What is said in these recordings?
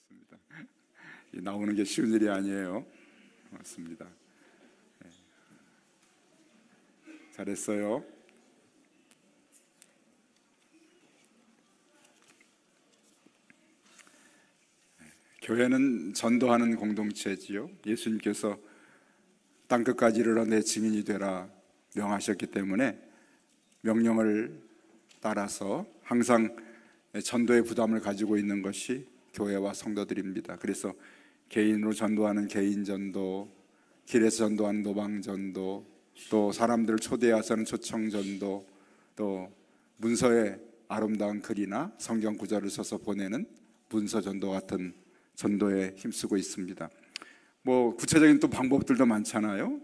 고맙습니다. 나오는 게 쉬운 일이 아니에요. 고맙습니다. 네. 잘했어요. 교회는 전도하는 공동체지요. 예수님께서 땅끝까지 이르러 내 증인이 되라 명하셨기 때문에 명령을 따라서 항상 전도의 부담을 가지고 있는 것이 교회와 성도들입니다. 그래서 개인으로 전도하는 개인 전도, 길에서 전도하는 노방 전도, 또 사람들을 초대해서는 초청 전도, 또 문서에 아름다운 글이나 성경 구절을 써서 보내는 문서 전도 같은 전도에 힘쓰고 있습니다. 뭐 구체적인 또 방법들도 많잖아요.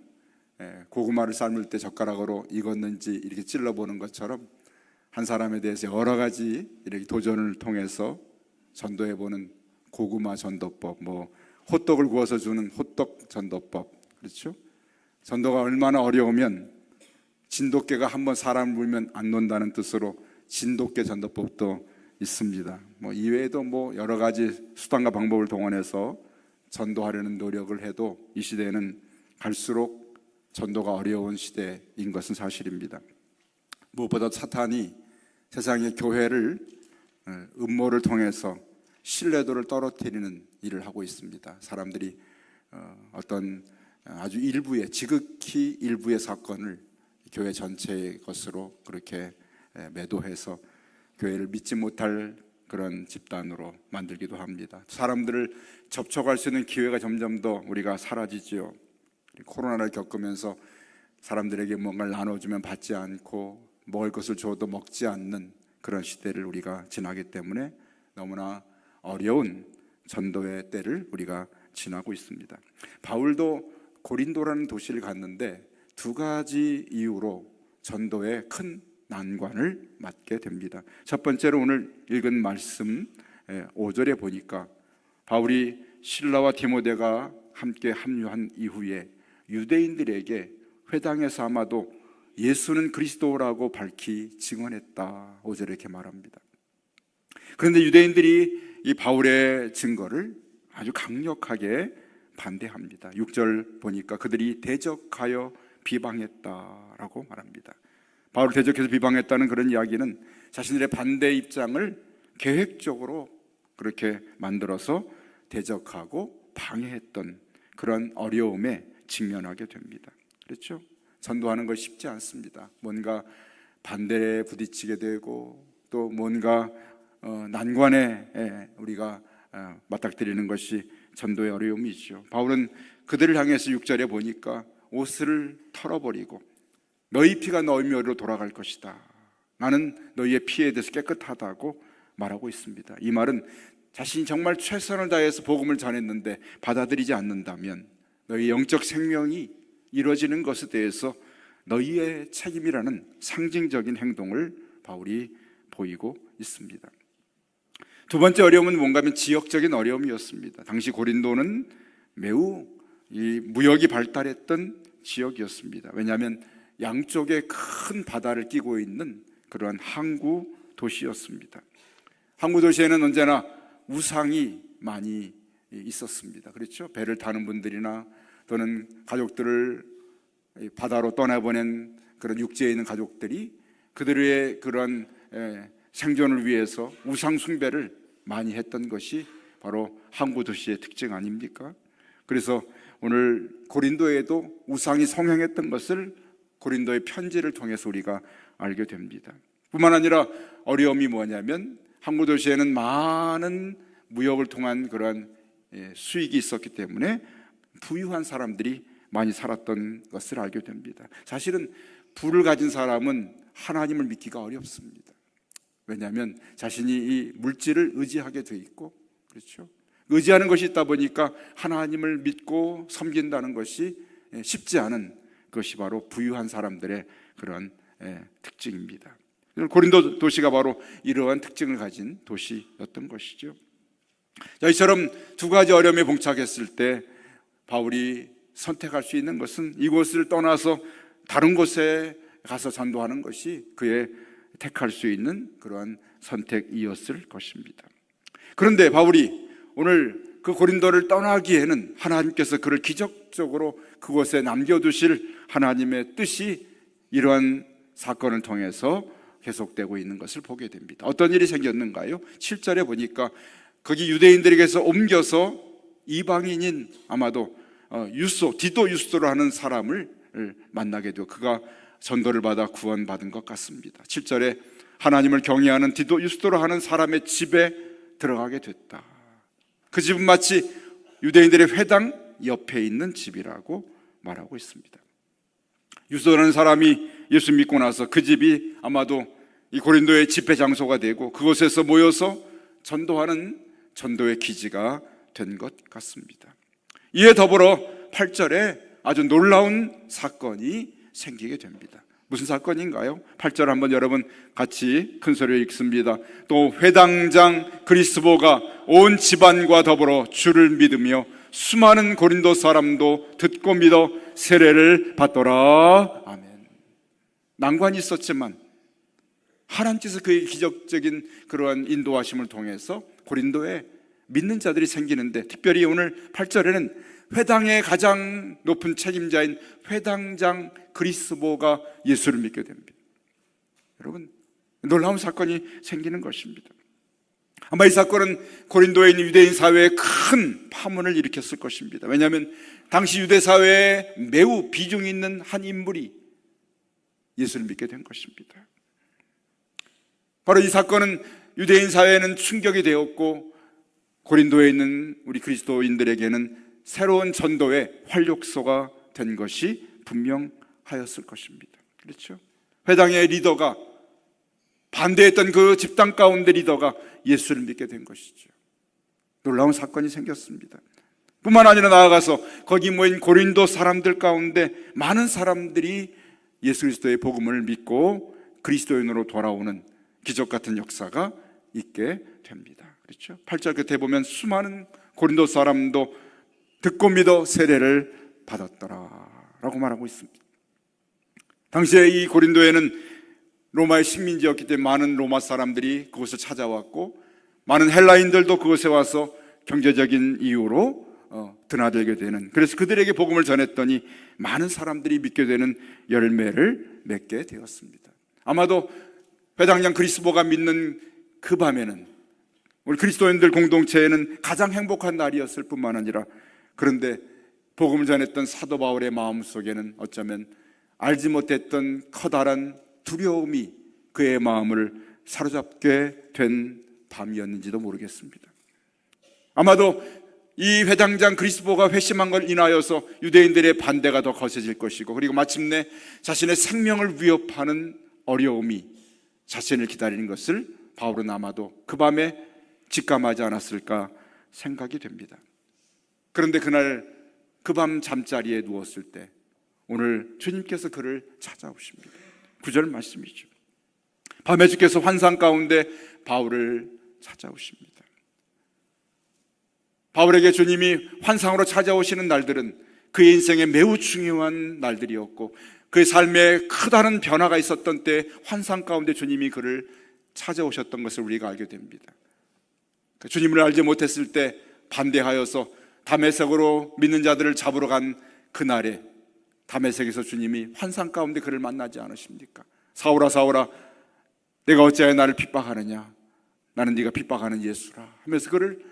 고구마를 삶을 때 젓가락으로 익었는지 이렇게 찔러보는 것처럼 한 사람에 대해서 여러 가지 이렇게 도전을 통해서 전도해보는 고구마 전도법, 뭐 호떡을 구워서 주는 호떡 전도법, 그렇죠? 전도가 얼마나 어려우면 진돗개가 한번 사람을 물면 안 논다는 뜻으로 진돗개 전도법도 있습니다. 뭐 이외에도 뭐 여러 가지 수단과 방법을 동원해서 전도하려는 노력을 해도 이 시대는 갈수록 전도가 어려운 시대인 것은 사실입니다. 무엇보다 사탄이 세상의 교회를 음모를 통해서 신뢰도를 떨어뜨리는 일을 하고 있습니다. 사람들이 어떤 아주 일부의, 지극히 일부의 사건을 교회 전체의 것으로 그렇게 매도해서 교회를 믿지 못할 그런 집단으로 만들기도 합니다. 사람들을 접촉할 수 있는 기회가 점점 더 우리가 사라지지요. 코로나를 겪으면서 사람들에게 뭔가를 나눠주면 받지 않고 먹을 것을 줘도 먹지 않는 그런 시대를 우리가 지나기 때문에 너무나 어려운 전도의 때를 우리가 지나고 있습니다. 바울도 고린도라는 도시를 갔는데 두 가지 이유로 전도에 큰 난관을 맞게 됩니다. 첫 번째로 오늘 읽은 말씀 5절에 보니까 바울이 실라와 디모데가 함께 합류한 이후에 유대인들에게 회당에서 아마도 예수는 그리스도라고 밝히 증언했다. 5절에 이렇게 말합니다. 그런데 유대인들이 이 바울의 증거를 아주 강력하게 반대합니다. 6절 보니까 그들이 대적하여 비방했다라고 말합니다. 바울을 대적해서 비방했다는 그런 이야기는 자신들의 반대 입장을 계획적으로 그렇게 만들어서 대적하고 방해했던 그런 어려움에 직면하게 됩니다. 그렇죠? 전도하는 것 쉽지 않습니다. 뭔가 반대에 부딪히게 되고 또 뭔가 난관에 우리가 맞닥뜨리는 것이 전도의 어려움이죠. 바울은 그들을 향해서 6절에 보니까 옷을 털어버리고 너희 피가 너희 묘로 돌아갈 것이다. 나는 너희의 피에 대해서 깨끗하다고 말하고 있습니다. 이 말은 자신이 정말 최선을 다해서 복음을 전했는데 받아들이지 않는다면 너희 영적 생명이 이루어지는 것에 대해서 너희의 책임이라는 상징적인 행동을 바울이 보이고 있습니다. 두 번째 어려움은 뭔가 하면 지역적인 어려움이었습니다. 당시 고린도는 매우 이 무역이 발달했던 지역이었습니다. 왜냐하면 양쪽에 큰 바다를 끼고 있는 그러한 항구 도시였습니다. 항구 도시에는 언제나 우상이 많이 있었습니다. 그렇죠? 배를 타는 분들이나 또는 가족들을 바다로 떠나보낸 그런 육지에 있는 가족들이 그들의 그런 생존을 위해서 우상 숭배를 많이 했던 것이 바로 항구 도시의 특징 아닙니까? 그래서 오늘 고린도에도 우상이 성행했던 것을 고린도의 편지를 통해서 우리가 알게 됩니다. 뿐만 아니라 어려움이 뭐냐면 항구 도시에는 많은 무역을 통한 그러한 수익이 있었기 때문에 부유한 사람들이 많이 살았던 것을 알게 됩니다. 사실은 부를 가진 사람은 하나님을 믿기가 어렵습니다. 왜냐하면 자신이 이 물질을 의지하게 돼 있고, 그렇죠? 의지하는 것이 있다 보니까 하나님을 믿고 섬긴다는 것이 쉽지 않은 것이 바로 부유한 사람들의 그런 특징입니다. 고린도 도시가 바로 이러한 특징을 가진 도시였던 것이죠. 이처럼 두 가지 어려움에 봉착했을 때 바울이 선택할 수 있는 것은 이곳을 떠나서 다른 곳에 가서 전도하는 것이 그의 택할 수 있는 그러한 선택이었을 것입니다. 그런데 바울이 오늘 그 고린도를 떠나기에는 하나님께서 그를 기적적으로 그곳에 남겨두실 하나님의 뜻이 이러한 사건을 통해서 계속되고 있는 것을 보게 됩니다. 어떤 일이 생겼는가요? 7절에 보니까 거기 유대인들에게서 옮겨서 이방인인 아마도 디도 유스도로 하는 사람을 만나게 되고 그가 전도를 받아 구원받은 것 같습니다. 7절에 하나님을 경외하는 디도 유스도로 하는 사람의 집에 들어가게 됐다. 그 집은 마치 유대인들의 회당 옆에 있는 집이라고 말하고 있습니다. 유스도라는 사람이 예수 믿고 나서 그 집이 아마도 이 고린도의 집회 장소가 되고 그곳에서 모여서 전도하는 전도의 기지가 된 것 같습니다. 이에 더불어 8절에 아주 놀라운 사건이 생기게 됩니다. 무슨 사건인가요? 8절 한번 여러분 같이 큰 소리로 읽습니다. 또 회당장 그리스보가 온 집안과 더불어 주를 믿으며 수많은 고린도 사람도 듣고 믿어 세례를 받더라. 아멘. 난관이 있었지만 하나님께서 그의 기적적인 그러한 인도하심을 통해서 고린도에 믿는 자들이 생기는데, 특별히 오늘 8절에는 회당의 가장 높은 책임자인 회당장 그리스보가 예수를 믿게 됩니다. 여러분, 놀라운 사건이 생기는 것입니다. 아마 이 사건은 고린도에 있는 유대인 사회에 큰 파문을 일으켰을 것입니다. 왜냐하면 당시 유대 사회에 매우 비중 있는 한 인물이 예수를 믿게 된 것입니다. 바로 이 사건은 유대인 사회에는 충격이 되었고 고린도에 있는 우리 그리스도인들에게는 새로운 전도의 활력소가 된 것이 분명하였을 것입니다. 그렇죠? 회당의 리더가, 반대했던 그 집단 가운데 리더가 예수를 믿게 된 것이죠. 놀라운 사건이 생겼습니다. 뿐만 아니라 나아가서 거기 모인 고린도 사람들 가운데 많은 사람들이 예수 그리스도의 복음을 믿고 그리스도인으로 돌아오는 기적 같은 역사가 있게 됩니다. 그렇죠? 8절 끝에 보면 수많은 고린도 사람도 듣고 믿어 세례를 받았더라 라고 말하고 있습니다. 당시에 이 고린도에는 로마의 식민지였기 때문에 많은 로마 사람들이 그곳을 찾아왔고 많은 헬라인들도 그곳에 와서 경제적인 이유로 드나들게 되는, 그래서 그들에게 복음을 전했더니 많은 사람들이 믿게 되는 열매를 맺게 되었습니다. 아마도 회당장 그리스보가 믿는 그 밤에는 우리 그리스도인들 공동체에는 가장 행복한 날이었을 뿐만 아니라, 그런데 복음을 전했던 사도 바울의 마음속에는 어쩌면 알지 못했던 커다란 두려움이 그의 마음을 사로잡게 된 밤이었는지도 모르겠습니다. 아마도 이 회당장 그리스보가 회심한 걸 인하여서 유대인들의 반대가 더 거세질 것이고, 그리고 마침내 자신의 생명을 위협하는 어려움이 자신을 기다리는 것을 바울은 아마도 그 밤에 직감하지 않았을까 생각이 됩니다. 그런데 그날 그 밤 잠자리에 누웠을 때 오늘 주님께서 그를 찾아오십니다. 9절 말씀이죠. 밤에 주께서 환상 가운데 바울을 찾아오십니다. 바울에게 주님이 환상으로 찾아오시는 날들은 그의 인생에 매우 중요한 날들이었고 그의 삶에 크다는 변화가 있었던 때 환상 가운데 주님이 그를 찾아오셨던 것을 우리가 알게 됩니다. 주님을 알지 못했을 때 반대하여서 다메섹으로 믿는 자들을 잡으러 간 그날에 다메섹에서 주님이 환상 가운데 그를 만나지 않으십니까? 사울아 사울아 내가 어찌하여 나를 핍박하느냐, 나는 네가 핍박하는 예수라 하면서 그를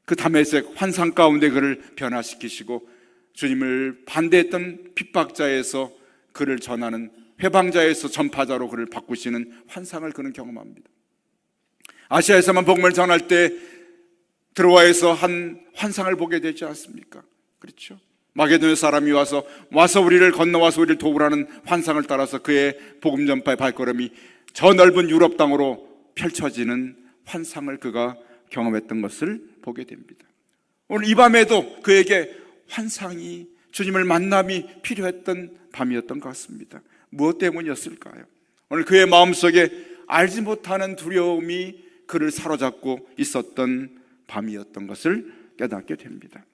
그 다메섹 환상 가운데 그를 변화시키시고 주님을 반대했던 핍박자에서 그를 전하는 회방자에서 전파자로 그를 바꾸시는 환상을 그는 경험합니다. 아시아에서만 복음을 전할 때 드로아에서 한 환상을 보게 되지 않습니까? 그렇죠? 마게도냐 사람이 와서 우리를 건너와서 우리를 도우라는 환상을 따라서 그의 복음 전파의 발걸음이 저 넓은 유럽 땅으로 펼쳐지는 환상을 그가 경험했던 것을 보게 됩니다. 오늘 이 밤에도 그에게 환상이, 주님을 만남이 필요했던 밤이었던 것 같습니다. 무엇 때문이었을까요? 오늘 그의 마음속에 알지 못하는 두려움이 그를 사로잡고 있었던 밤이었던 것을 깨닫게 됩니다.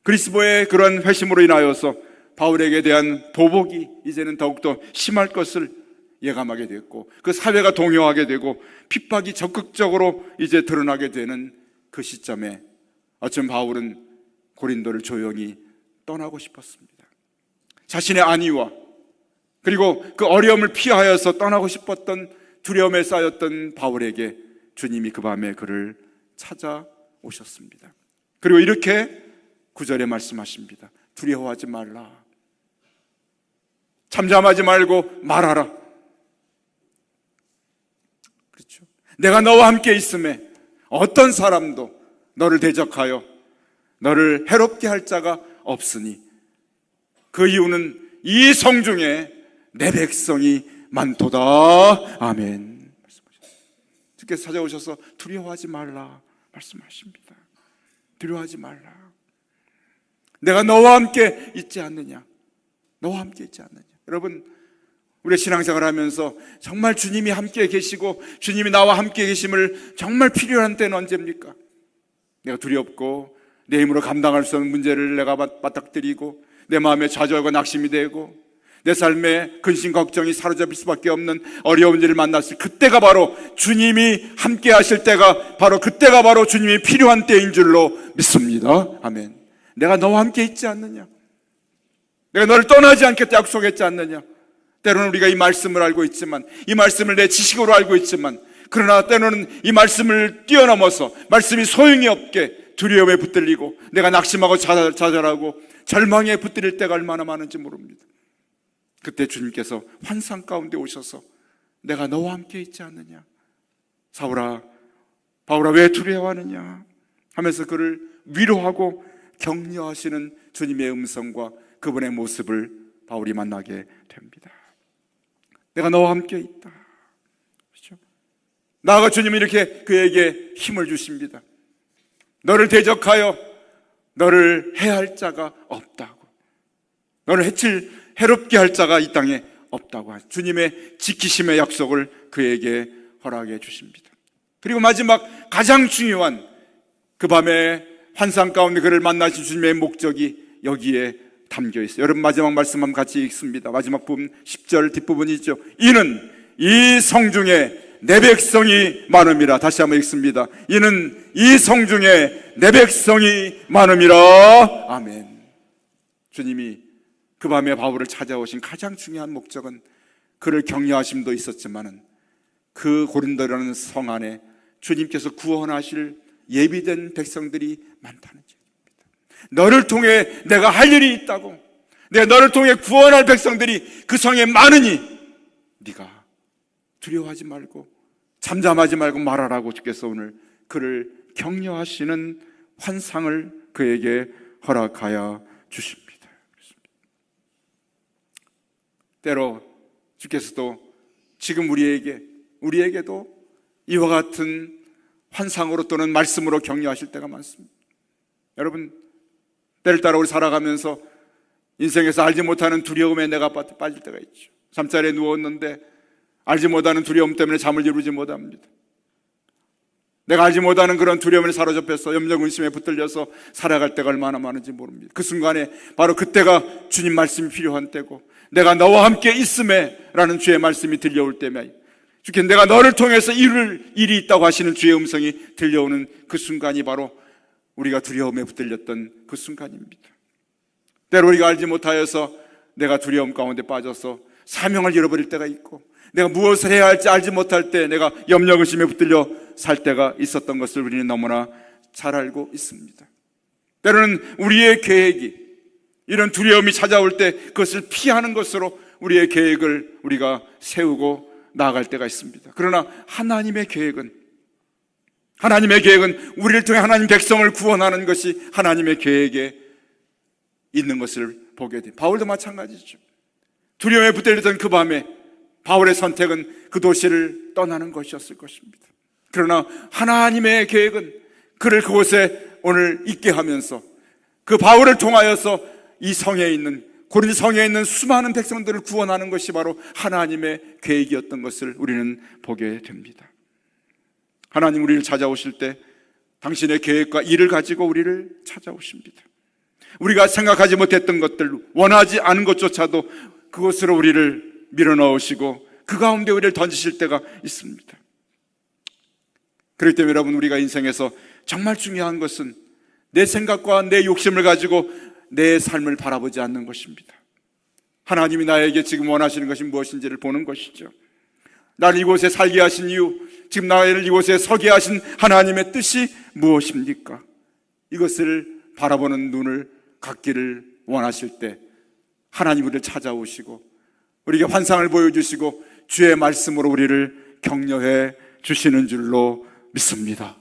그리스도의 그런 회심으로 인하여서 바울에게 대한 보복이 이제는 더욱더 심할 것을 예감하게 됐고 그 사회가 동요하게 되고 핍박이 적극적으로 이제 드러나게 되는 그 시점에 어쩜 바울은 고린도를 조용히 떠나고 싶었습니다. 자신의 안위와 그리고 그 어려움을 피하여서 떠나고 싶었던 두려움에 쌓였던 바울에게 주님이 그 밤에 그를 찾아오셨습니다. 그리고 이렇게 9절에 말씀하십니다. 두려워하지 말라. 잠잠하지 말고 말하라. 그렇죠. 내가 너와 함께 있음에 어떤 사람도 너를 대적하여 너를 해롭게 할 자가 없으니 그 이유는 이 성중에 내 백성이 많도다. 아멘. 주께서 찾아오셔서 두려워하지 말라 말씀하십니다. 두려워하지 말라. 내가 너와 함께 있지 않느냐. 너와 함께 있지 않느냐. 여러분, 우리 신앙생활 하면서 정말 주님이 함께 계시고 주님이 나와 함께 계심을 정말 필요한 때는 언제입니까? 내가 두렵고 내 힘으로 감당할 수 없는 문제를 내가 맞닥뜨리고 내 마음에 좌절과 낙심이 되고 내 삶에 근심 걱정이 사로잡힐 수밖에 없는 어려운 일을 만났을 그때가 바로 주님이 함께 하실 때가 바로 그때가 바로 주님이 필요한 때인 줄로 믿습니다. 아멘. 내가 너와 함께 있지 않느냐. 내가 너를 떠나지 않겠다 약속했지 않느냐. 때로는 우리가 이 말씀을 알고 있지만 이 말씀을 내 지식으로 알고 있지만 그러나 때로는 이 말씀을 뛰어넘어서 말씀이 소용이 없게 두려움에 붙들리고 내가 낙심하고 좌절하고 절망에 붙들릴 때가 얼마나 많은지 모릅니다. 그때 주님께서 환상 가운데 오셔서 내가 너와 함께 있지 않느냐. 바울아 왜 두려워하느냐 하면서 그를 위로하고 격려하시는 주님의 음성과 그분의 모습을 바울이 만나게 됩니다. 내가 너와 함께 있다. 그렇죠? 나아가 주님이 이렇게 그에게 힘을 주십니다. 너를 대적하여 너를 해할 자가 없다고. 너를 해롭게 할 자가 이 땅에 없다고 하죠. 주님의 지키심의 약속을 그에게 허락해 주십니다. 그리고 마지막 가장 중요한 그 밤에 환상 가운데 그를 만나신 주님의 목적이 여기에 담겨 있어요. 여러분 마지막 말씀 한번 같이 읽습니다. 마지막 부분 10절 뒷부분이죠. 이는 이 성중에 내 백성이 많음이라. 다시 한번 읽습니다. 이는 이 성중에 내 백성이 많음이라. 아멘. 주님이 그 밤에 바울을 찾아오신 가장 중요한 목적은 그를 격려하심도 있었지만은 그 고린도라는 성 안에 주님께서 구원하실 예비된 백성들이 많다는 얘기입니다. 너를 통해 내가 할 일이 있다고, 내가 너를 통해 구원할 백성들이 그 성에 많으니 네가 두려워하지 말고 잠잠하지 말고 말하라고 주께서 오늘 그를 격려하시는 환상을 그에게 허락하여 주십니다. 때로 주께서도 지금 우리에게도 이와 같은 환상으로 또는 말씀으로 격려하실 때가 많습니다. 여러분, 때를 따라 우리 살아가면서 인생에서 알지 못하는 두려움에 내가 빠질 때가 있죠. 잠자리에 누웠는데 알지 못하는 두려움 때문에 잠을 이루지 못합니다. 내가 알지 못하는 그런 두려움에 사로잡혀서 염려 근심에 붙들려서 살아갈 때가 얼마나 많은지 모릅니다. 그 순간에 바로 그때가 주님 말씀이 필요한 때고 내가 너와 함께 있음에 라는 주의 말씀이 들려올 때면 주께서 내가 너를 통해서 이룰 일이 있다고 하시는 주의 음성이 들려오는 그 순간이 바로 우리가 두려움에 붙들렸던 그 순간입니다. 때로 우리가 알지 못하여서 내가 두려움 가운데 빠져서 사명을 잃어버릴 때가 있고 내가 무엇을 해야 할지 알지 못할 때 내가 염려 근심에 붙들려 살 때가 있었던 것을 우리는 너무나 잘 알고 있습니다. 때로는 우리의 계획이 이런 두려움이 찾아올 때 그것을 피하는 것으로 우리의 계획을 우리가 세우고 나아갈 때가 있습니다. 그러나 하나님의 계획은 우리를 통해 하나님 백성을 구원하는 것이 하나님의 계획에 있는 것을 보게 됩니다. 바울도 마찬가지죠. 두려움에 붙들렸던 그 밤에 바울의 선택은 그 도시를 떠나는 것이었을 것입니다. 그러나 하나님의 계획은 그를 그곳에 오늘 있게 하면서 그 바울을 통하여서 이 성에 있는 고린도 성에 있는 수많은 백성들을 구원하는 것이 바로 하나님의 계획이었던 것을 우리는 보게 됩니다. 하나님 우리를 찾아오실 때 당신의 계획과 일을 가지고 우리를 찾아오십니다. 우리가 생각하지 못했던 것들, 원하지 않은 것조차도 그것으로 우리를 밀어넣으시고 그 가운데 우리를 던지실 때가 있습니다. 그렇기 때문에 여러분 우리가 인생에서 정말 중요한 것은 내 생각과 내 욕심을 가지고 내 삶을 바라보지 않는 것입니다. 하나님이 나에게 지금 원하시는 것이 무엇인지를 보는 것이죠. 나를 이곳에 살게 하신 이유, 지금 나를 이곳에 서게 하신 하나님의 뜻이 무엇입니까? 이것을 바라보는 눈을 갖기를 원하실 때 하나님 우리를 찾아오시고 우리에게 환상을 보여주시고 주의 말씀으로 우리를 격려해 주시는 줄로 믿습니다.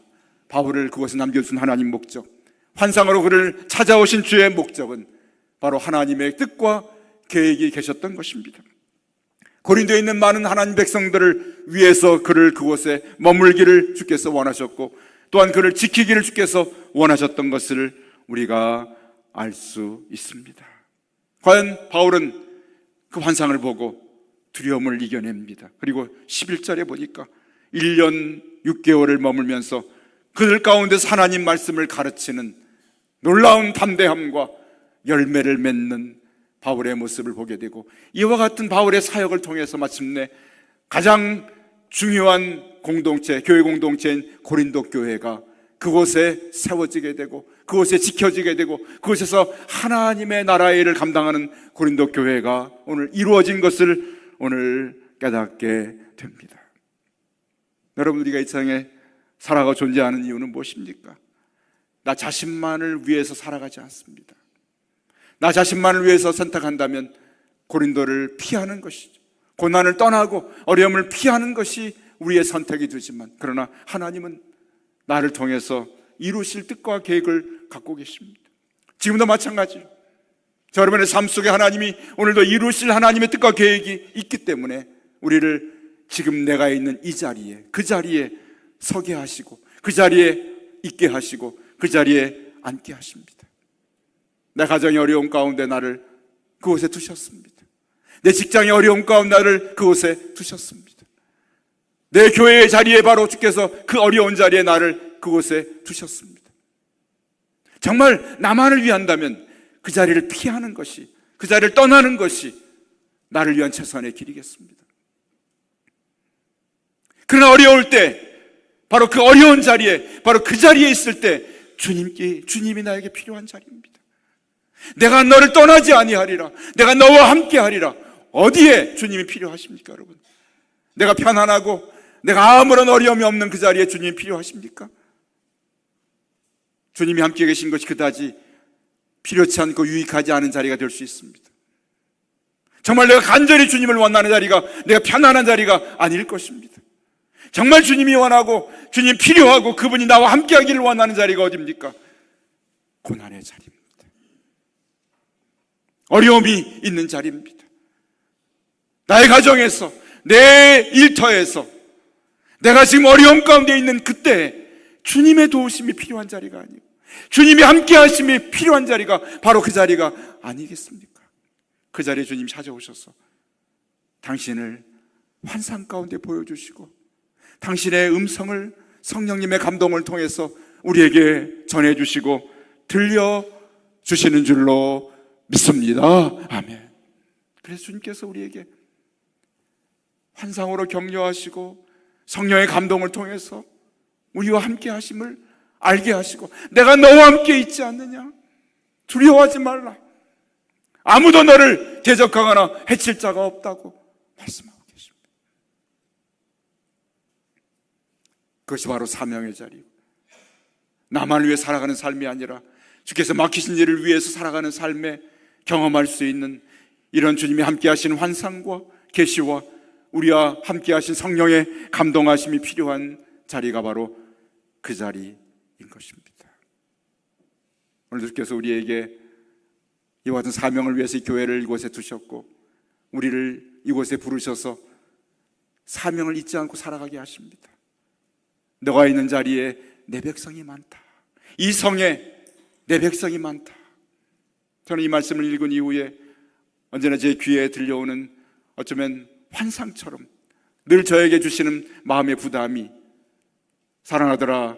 바울을 그곳에 남겨준 하나님 목적, 환상으로 그를 찾아오신 주의 목적은 바로 하나님의 뜻과 계획이 계셨던 것입니다. 고린도에 있는 많은 하나님 백성들을 위해서 그를 그곳에 머물기를 주께서 원하셨고 또한 그를 지키기를 주께서 원하셨던 것을 우리가 알 수 있습니다. 과연 바울은 그 환상을 보고 두려움을 이겨냅니다. 그리고 11절에 보니까 1년 6개월을 머물면서 그들 가운데서 하나님 말씀을 가르치는 놀라운 담대함과 열매를 맺는 바울의 모습을 보게 되고, 이와 같은 바울의 사역을 통해서 마침내 가장 중요한 공동체, 교회 공동체인 고린도 교회가 그곳에 세워지게 되고 그곳에 지켜지게 되고 그곳에서 하나님의 나라의 일을 감당하는 고린도 교회가 오늘 이루어진 것을 오늘 깨닫게 됩니다. 여러분, 우리가 이 세상에 살아가 존재하는 이유는 무엇입니까? 나 자신만을 위해서 살아가지 않습니다. 나 자신만을 위해서 선택한다면 고린도를 피하는 것이죠. 고난을 떠나고 어려움을 피하는 것이 우리의 선택이 되지만, 그러나 하나님은 나를 통해서 이루실 뜻과 계획을 갖고 계십니다. 지금도 마찬가지로 저 여러분의 삶 속에 하나님이 오늘도 이루실 하나님의 뜻과 계획이 있기 때문에 우리를 지금 내가 있는 이 자리에, 그 자리에 서게 하시고 그 자리에 있게 하시고 그 자리에 앉게 하십니다. 내 가정의 어려움 가운데 나를 그곳에 두셨습니다. 내 직장의 어려움 가운데 나를 그곳에 두셨습니다. 내 교회의 자리에 바로 주께서 그 어려운 자리에 나를 그곳에 두셨습니다. 정말 나만을 위한다면 그 자리를 피하는 것이, 그 자리를 떠나는 것이 나를 위한 최선의 길이겠습니다. 그러나 어려울 때, 바로 그 어려운 자리에, 바로 그 자리에 있을 때 주님이 나에게 필요한 자리입니다. 내가 너를 떠나지 아니하리라, 내가 너와 함께 하리라. 어디에 주님이 필요하십니까, 여러분? 내가 편안하고 내가 아무런 어려움이 없는 그 자리에 주님이 필요하십니까? 주님이 함께 계신 것이 그다지 필요치 않고 유익하지 않은 자리가 될 수 있습니다. 정말 내가 간절히 주님을 원하는 자리가, 내가 편안한 자리가 아닐 것입니다. 정말 주님이 원하고 주님 필요하고 그분이 나와 함께 하기를 원하는 자리가 어디입니까? 고난의 자리입니다. 어려움이 있는 자리입니다. 나의 가정에서, 내 일터에서, 내가 지금 어려움 가운데 있는 그때 주님의 도우심이 필요한 자리가 아니고 주님이 함께 하심이 필요한 자리가 바로 그 자리가 아니겠습니까? 그 자리에 주님이 찾아오셔서 당신을 환상 가운데 보여주시고 당신의 음성을 성령님의 감동을 통해서 우리에게 전해주시고 들려주시는 줄로 믿습니다. 아멘. 그래서 주님께서 우리에게 환상으로 격려하시고 성령의 감동을 통해서 우리와 함께 하심을 알게 하시고, 내가 너와 함께 있지 않느냐, 두려워하지 말라, 아무도 너를 대적하거나 해칠 자가 없다고 말씀하고 계십니다. 그것이 바로 사명의 자리고, 나만을 위해 살아가는 삶이 아니라 주께서 맡기신 일을 위해서 살아가는 삶에 경험할 수 있는 이런 주님이 함께 하신 환상과 계시와 우리와 함께 하신 성령의 감동하심이 필요한 자리가 바로 그 자리인 것입니다. 오늘 주께서 우리에게 이와 같은 사명을 위해서 교회를 이곳에 두셨고 우리를 이곳에 부르셔서 사명을 잊지 않고 살아가게 하십니다. 너가 있는 자리에 내 백성이 많다, 이 성에 내 백성이 많다. 저는 이 말씀을 읽은 이후에 언제나 제 귀에 들려오는 어쩌면 환상처럼 늘 저에게 주시는 마음의 부담이, 사랑하더라,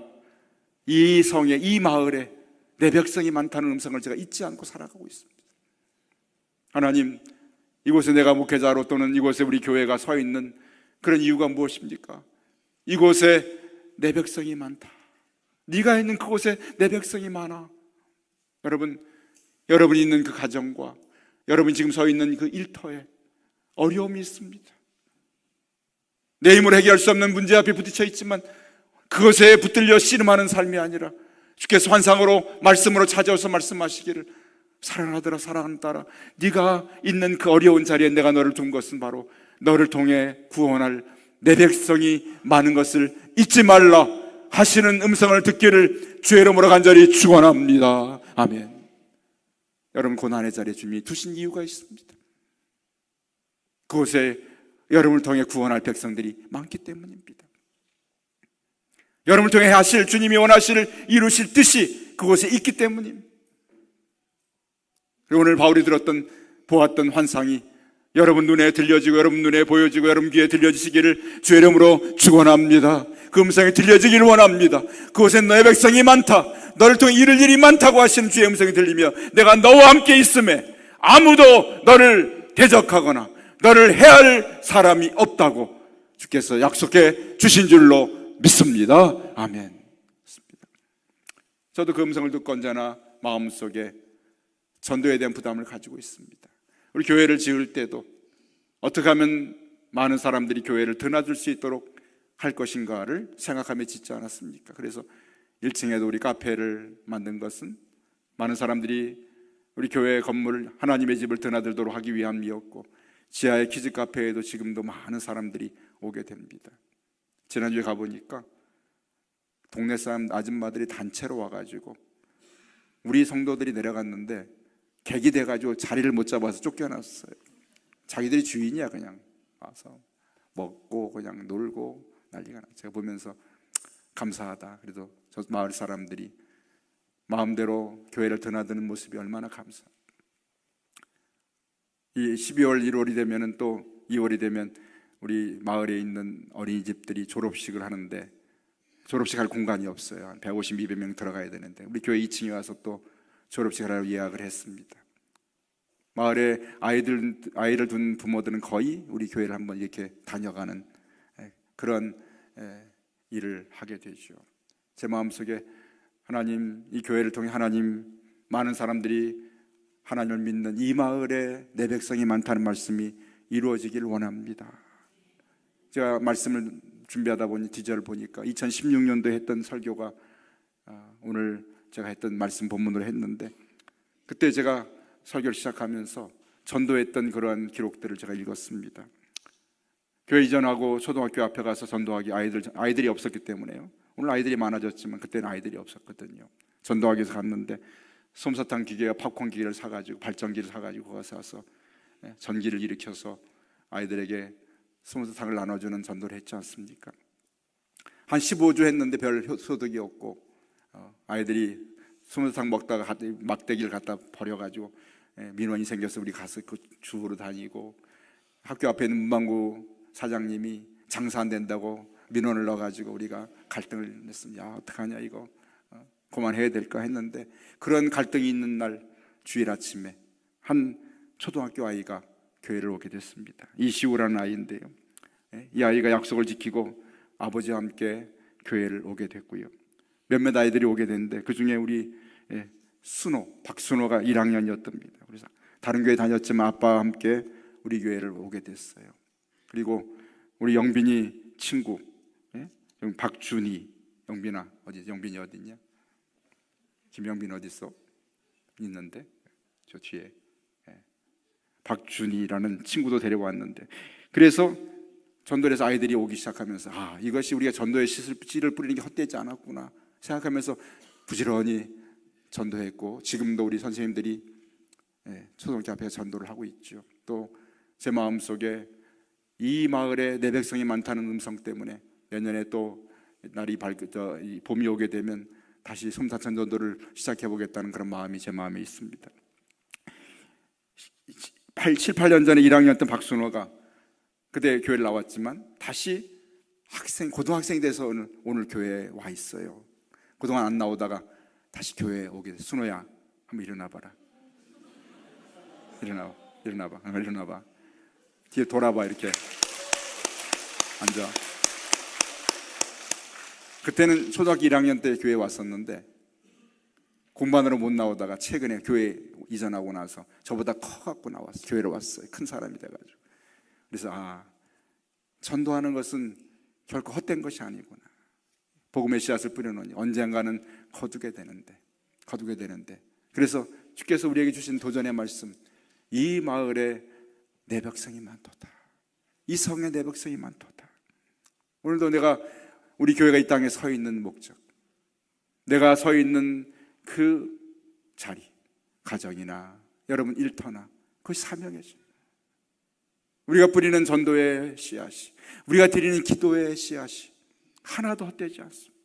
이 성에, 이 마을에 내 백성이 많다는 음성을 제가 잊지 않고 살아가고 있습니다. 하나님, 이곳에 내가 목회자로 또는 이곳에 우리 교회가 서 있는 그런 이유가 무엇입니까? 이곳에 내 백성이 많다, 네가 있는 그곳에 내 백성이 많아. 여러분이 있는 그 가정과 여러분이 지금 서 있는 그 일터에 어려움이 있습니다. 내 힘으로 해결할 수 없는 문제 앞에 부딪혀 있지만 그것에 붙들려 씨름하는 삶이 아니라 주께서 환상으로 말씀으로 찾아오서 말씀하시기를 사랑하더라 사랑한다라, 네가 있는 그 어려운 자리에 내가 너를 둔 것은 바로 너를 통해 구원할 내 백성이 많은 것을 잊지 말라 하시는 음성을 듣기를 주의 이름으로 간절히 축원합니다. 아멘. 여러분 고난의 자리에 주님이 두신 이유가 있습니다. 그곳에 여러분을 통해 구원할 백성들이 많기 때문입니다. 여러분을 통해 하실 주님이 원하실 이루실 뜻이 그곳에 있기 때문입니다. 그리고 오늘 바울이 보았던 환상이 여러분 눈에 들려지고 여러분 눈에 보여지고 여러분 귀에 들려지시기를 주의 이름으로 축원합니다. 그 음성이 들려지기를 원합니다. 그곳엔 너의 백성이 많다, 너를 통해 이룰 일이 많다고 하시는 주의 음성이 들리며 내가 너와 함께 있음에 아무도 너를 대적하거나 너를 해할 사람이 없다고 주께서 약속해 주신 줄로 믿습니다. 아멘. 저도 그 음성을 듣고 언제나 마음속에 전도에 대한 부담을 가지고 있습니다. 우리 교회를 지을 때도 어떻게 하면 많은 사람들이 교회를 드나들 수 있도록 할 것인가를 생각하며 짓지 않았습니까? 그래서 1층에도 우리 카페를 만든 것은 많은 사람들이 우리 교회 건물 하나님의 집을 드나들도록 하기 위함이었고, 지하의 키즈 카페에도 지금도 많은 사람들이 오게 됩니다. 지난주에 가보니까 동네 사람 아줌마들이 단체로 와가지고 우리 성도들이 내려갔는데 객이 돼가지고 자리를 못 잡아서 쫓겨났어요. 자기들이 주인이야. 그냥 와서 먹고 그냥 놀고 난리가 나. 제가 보면서 감사하다. 그래도 저 마을 사람들이 마음대로 교회를 드나드는 모습이 얼마나 감사합니다. 이 12월 1월이 되면은 또 2월이 되면 우리 마을에 있는 어린이집들이 졸업식을 하는데 졸업식 할 공간이 없어요. 한 150, 200명 들어가야 되는데 우리 교회 2층에 와서 또 졸업식을 하려고 예약을 했습니다. 마을에 아이를 둔 부모들은 거의 우리 교회를 한번 이렇게 다녀가는 그런 일을 하게 되죠. 제 마음속에 하나님, 이 교회를 통해 하나님, 많은 사람들이 하나님을 믿는 이 마을에 내 백성이 많다는 말씀이 이루어지길 원합니다. 제가 말씀을 준비하다 보니 디저를 보니까 2016년도에 했던 설교가 오늘 제가 했던 말씀 본문으로 했는데, 그때 제가 설교를 시작하면서 전도했던 그러한 기록들을 제가 읽었습니다. 교회 이전하고 초등학교 앞에 가서 전도하기 아이들이 없었기 때문에요. 오늘 아이들이 많아졌지만 그때는 아이들이 없었거든요. 전도하기 위해서 갔는데 솜사탕 기계와 팝콘 기계를 사가지고 발전기를 사가지고 거기서 와서 전기를 일으켜서 아이들에게 솜사탕을 나눠주는 전도를 했지 않습니까? 한 15주 했는데 별 소득이 없고 아이들이 솜사탕 먹다가 막대기를 갖다 버려가지고 민원이 생겨서 우리 가서 그 주우러 다니고, 학교 앞에 있는 문방구 사장님이 장사 안 된다고 민원을 넣어가지고 우리가 갈등을 냈습니다. 야, 어떡하냐 이거 그만해야 될까 했는데, 그런 갈등이 있는 날 주일 아침에 한 초등학교 아이가 교회를 오게 됐습니다. 이시우라는 아이인데요, 이 아이가 약속을 지키고 아버지와 함께 교회를 오게 됐고요. 몇몇 아이들이 오게 됐는데 그 중에 우리 박순호가 1학년이었답니다. 그래서 다른 교회 다녔지만 아빠와 함께 우리 교회를 오게 됐어요. 그리고 우리 영빈이 친구 박준희, 영빈아 영빈이 어디 있냐? 김영빈 어디 있어? 있는데 저 뒤에 박준희라는 친구도 데려왔는데, 그래서 전도에서 아이들이 오기 시작하면서 이것이 우리가 전도에 씨를 뿌리는 게 헛되지 않았구나 생각하면서 부지런히 전도했고, 지금도 우리 선생님들이 초등학교 앞에 전도를 하고 있죠. 또 제 마음속에 이 마을에 내 백성이 많다는 음성 때문에 내년에 또 날이 봄이 오게 되면 다시 솜사탕 전도를 시작해 보겠다는 그런 마음이 제 마음에 있습니다. 7, 8년 전에 1학년이었던 박순호가 그때 교회를 나왔지만 다시 고등학생이 돼서 오늘 교회에 와 있어요. 그동안 안 나오다가 다시 교회에 오게 됐어요. 순호야, 한번 일어나봐라. 일어나봐. 뒤에 돌아봐. 이렇게 앉아. 그때는 초등학교 1학년 때 교회 왔었는데 공반으로 못 나오다가 최근에 교회 이전하고 나서 저보다 커갖고 나왔어요. 교회로 왔어요. 큰 사람이 돼가지고. 그래서 전도하는 것은 결코 헛된 것이 아니구나. 복음의 씨앗을 뿌려놓으니 언젠가는 거두게 되는데. 그래서 주께서 우리에게 주신 도전의 말씀, 이 마을에 내 백성이 많도다. 이 성에 내 백성이 많도다. 오늘도 내가 우리 교회가 이 땅에 서 있는 목적, 내가 서 있는 그 자리, 가정이나 여러분 일터나 그것이 사명이죠. 우리가 뿌리는 전도의 씨앗이, 우리가 드리는 기도의 씨앗이 하나도 헛되지 않습니다.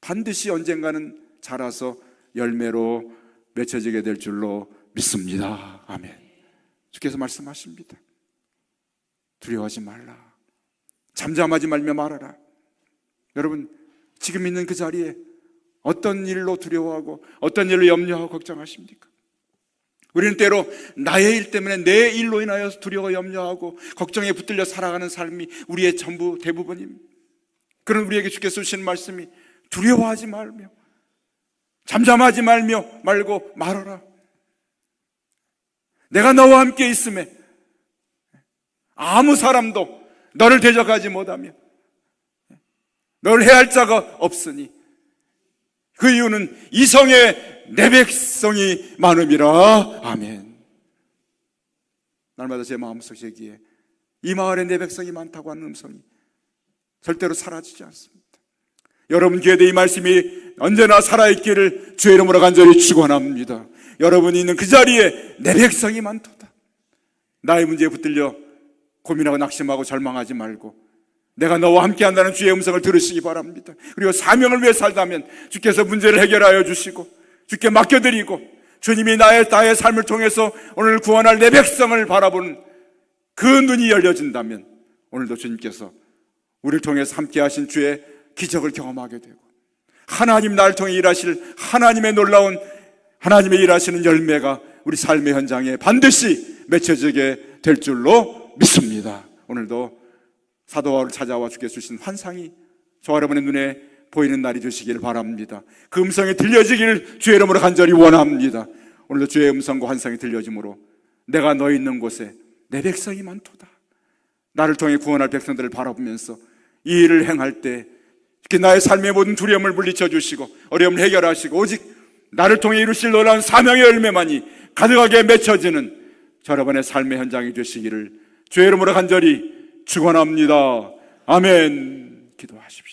반드시 언젠가는 자라서 열매로 맺혀지게 될 줄로 믿습니다. 아멘. 주께서 말씀하십니다. 두려워하지 말라. 잠잠하지 말며 말하라. 여러분, 지금 있는 그 자리에 어떤 일로 두려워하고 어떤 일로 염려하고 걱정하십니까? 우리는 때로 나의 일 때문에 내 일로 인하여 두려워 염려하고 걱정에 붙들려 살아가는 삶이 우리의 전부 대부분입니다. 그런 우리에게 주께서 주시는 말씀이 두려워하지 말며 잠잠하지 말고 말하라. 내가 너와 함께 있음에 아무 사람도 너를 대적하지 못하며 너를 해할 자가 없으니 그 이유는 이 성에 내 백성이 많음이라. 아멘. 날마다 제 마음속 제기에 이 마을에 내 백성이 많다고 하는 음성이 절대로 사라지지 않습니다. 여러분 귀에도 이 말씀이 언제나 살아있기를 주의 이름으로 간절히 축원합니다. 여러분이 있는 그 자리에 내 백성이 많도다. 나의 문제에 붙들려 고민하고 낙심하고 절망하지 말고 내가 너와 함께한다는 주의 음성을 들으시기 바랍니다. 그리고 사명을 위해 살다면 주께서 문제를 해결하여 주시고 주께 맡겨드리고 주님이 나의 삶을 통해서 오늘 구원할 내 백성을 바라보는 그 눈이 열려진다면 오늘도 주님께서 우리를 통해서 함께하신 주의 기적을 경험하게 되고 하나님 나를 통해 일하실 하나님의 놀라운 하나님의 일하시는 열매가 우리 삶의 현장에 반드시 맺혀지게 될 줄로 믿습니다. 오늘도 사도 바울을 찾아와 주께서 주신 환상이 저와 여러분의 눈에 보이는 날이 되시길 바랍니다. 그 음성이 들려지길 주의 이름으로 간절히 원합니다. 오늘도 주의 음성과 환상이 들려지므로 내가 너 있는 곳에 내 백성이 많도다. 나를 통해 구원할 백성들을 바라보면서 이 일을 행할 때 특히 나의 삶의 모든 두려움을 물리쳐 주시고 어려움을 해결하시고 오직 나를 통해 이루실 놀라운 사명의 열매만이 가득하게 맺혀지는 여러분의 삶의 현장이 되시기를 주의 이름으로 간절히 축원합니다. 아멘. 기도하십시오.